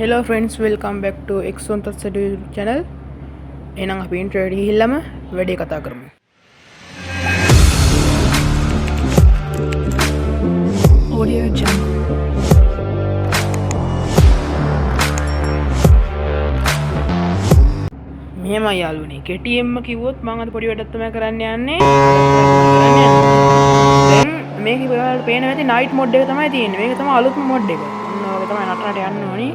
Hello friends, welcome back to X1 Tatsadu channel. එහෙනම් අපි intro එකට ගිහිල්ලාම වැඩේ කතා කරමු. Audio Jungle. මෙහෙමයි යාළුවනේ. KTM කිව්වොත් මම අද පොඩි වැඩක් තමයි කරන්න යන්නේ. දැන් මේක ඔයාලට පේන ඇති නයිට් මොඩ් එක තමයි තියෙන්නේ. මේක තමයි අලුත්ම මොඩ් එක. ඔන්න ඔය තමයි නටනට යන්න ඕනි.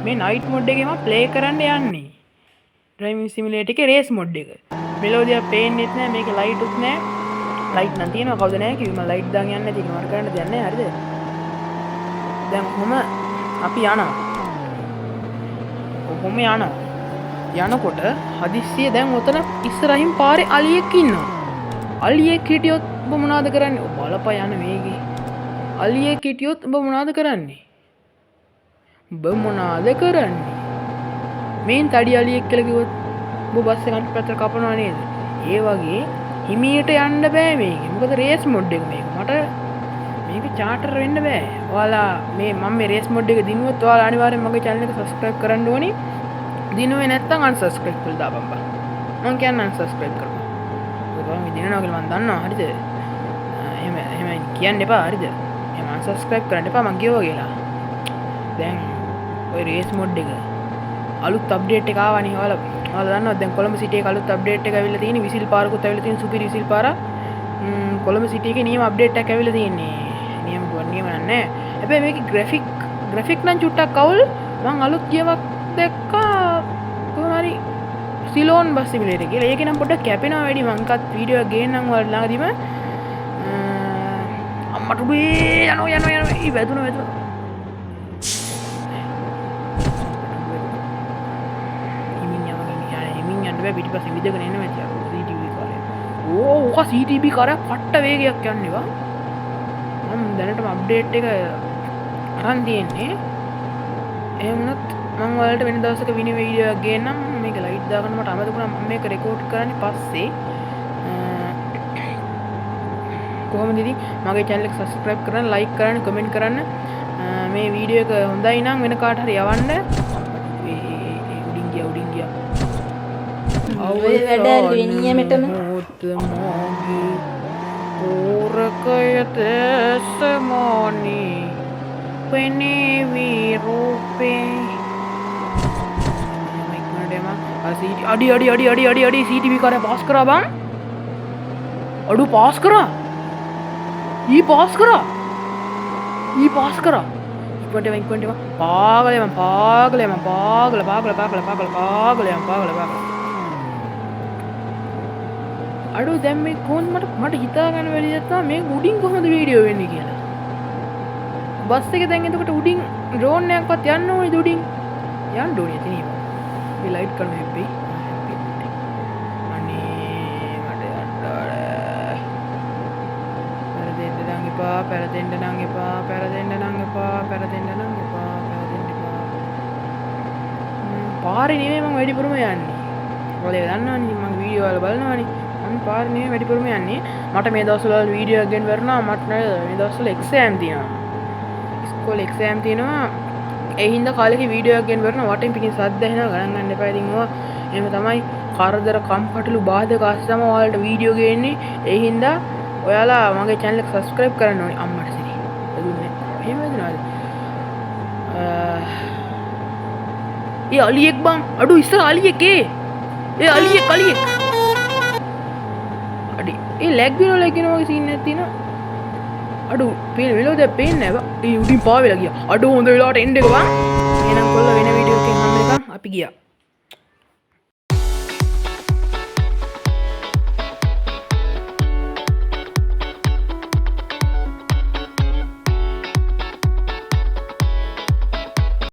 මේ නයිට් මොඩ් එකේ මම ප්ලේ කරන්න යන්නේ. ඩ්‍රයිවිං සිමියුලේටර් එකේ රේස් මොඩ් එක. මෙලෝඩියක් පේන්නෙත් නෑ, මේකේ ලයිට් උත් නෑ. ලයිට් නම් තියෙනවා, කවුද නෑ කිව්වේ. මම ලයිට් දාන් යන්නේ නැති එක මට කරන්න දෙයක් නෑ. හරිද? දැන් කොහොම අපි යනවා. කොහොම යනකොට හදිස්සිය දැන් ඔතන ඉස්සරහින් පාරේ අලියෙක් ඉන්නවා. අලියෙක් හිටියොත් ඔබ මොනවද කරන්නේ? ඔබ බලපා යන වේගේ. අලියෙක් හිටියොත් ඔබ මොනවද කරන්නේ? ඔබ මොනවද කරන්නේ? මේන් තඩි අලියෙක් කියලා කිව්වොත් ඔබ බස් එක අනිත් පැත්තට කපනවා නේද? ඒ වගේ හිමීට යන්න බෑ මේක. මොකද රේස් මොඩ් එක මේක. මට මේක චාටර් වෙන්න බෑ. ඔයාලා මම මේ රේස් මොඩ් එක දිනුවොත් ඔයාලා අනිවාර්යෙන් මගේ channel එක subscribe කරන්න ඕනි. දිනුවේ නැත්තම් unsubscribe කරලා දාපන් බා. මම කියන්නේ unsubscribe කරන්න. ඔයාලා මේ දිනනවා කියලා මම දන්නවා. හරිද? එහෙම කියන්න එපා. හරිද? එහෙම unsubscribe කරන්න එපා මං කියවුවා කියලා. දැන් ඔය රේස් මොඩ් එක අලුත් අප්ඩේට් එක ආවනේ. ඔයාලා දන්නවද දැන් කොළඹ සිටි එකේ අලුත් අප්ඩේට් එක ඇවිල්ලා තියෙන්නේ. විසිල් පාරකුත් ඇවිල්ලා තියෙන සුපිරි විසිල් පාර. කොළඹ සිටි එකේ නියම අප්ඩේට් එකක් ඇවිල්ලා තියෙන්නේ. නියම නෑ. හැබැයි මේකේ ග්‍රැෆික් නම් චුට්ටක් අවුල්. මං අලුත් ගියවක් දැක්කා කොහොම හරි සිලෝන් බස් සිමියුලේටර් කියලා. ඒකේ නම් පොඩ්ඩක් කැපෙනවා වැඩි. මං කත් වීඩියෝ එක ගේන්නම් ඔයාලා ළඟදීම. අම්මට උඹේ යනවා. ඊ වැදුනා. පිටිපස්සේ විදගෙන එනවා ඇති අර CTV කාරය. ඕක CTV කාරය පට්ට වේගයක් යන්නේවා. මම දැනටම අප්ඩේට් එක අරන් තියෙන්නේ. එහෙම වුණත් මම ඔයාලට වෙන දවසක විනි වීඩියෝ එකක් ගේන්නම්. මේක ලයිට් දාගන්න මට අමතකුණා. මම මේක රෙකෝඩ් කරන්නේ පස්සේ. කොහොමද ඉතින් මගේ channel එක subscribe කරන්න, like කරන්න, comment කරන්න. මේ වීඩියෝ එක හොඳයි නම් වෙන කාට හරි යවන්න. උඩින් ගියා. ඔය වැඩ ලිනියමෙටම ඕරකයට සමානි පෙනේවි රූපේ අඩි CTV කාරය පාස් කරා බං. අඩු පාස් කරා. ඊ පාස් කරා. ඉක්මනට පාගලේ අඩු දැන් මේ කොහොමද මට හිතා ගන්න බැරි නැත්නම් මේ උඩින් කොහොමද වීඩියෝ වෙන්නේ කියලා. බස් එකේ දැන් එතකොට උඩින් ඩ්‍රෝන් එකක්වත් යන්න ඕනේ උඩින්. යන්න ඕනේ ඉතින්. මේ ලයිට් කරන හැපි. අනේ මට යන්න ඕනේ. පෙරදෙන්න නම් එපා. පාරේ නෙමෙයි මම වැඩිපුරම යන්නේ. ඔයාලා දන්නවනේ මම වීඩියෝ වල බලනවනේ. පාරේ නෙමෙයි වැඩිපුරම යන්නේ. මට මේ දවස්වල වීඩියෝ එකක් ගෙන වරනවා. මට මේ දවස්වල එක්සෑම් තියෙනවා. ඉස්කෝලේ එක්සෑම් තියෙනවා. ඒ හින්දා කාලෙක වීඩියෝ එකක් ගෙන වරනවා. වටින් පිටින් සද්ද ඇහෙනවා. ගණන් ගන්න එපා. ඉතින් ඕවා එහෙම තමයි කරදර කම්කටොළු බාධක ආස්සේ තමයි ඔයාලට වීඩියෝ ගේන්නේ. ඒ හින්දා ඔයාලා මගේ channel එක subscribe කරන්න ඕනේ. අම්මට සිරි. දුන්නේ. එහෙම වෙනවද? ඒ අලියෙක් බං. අඩු ඉස්සර අලියෙක් ඒ අලියෙක්. ඒ ලැග් වෙනවා වගේ සීන් එකක් තියෙනවා. අඩු වෙලෝද පේන්නේ නැහැ. ඒ උඩින් පාවෙලා ගියා. අඩු හොඳ වෙලාවට එන්න එක බං. එහෙනම් කොල්ල වෙන වීඩියෝ එකකින් හම්බ වෙනකම් අපි ගියා.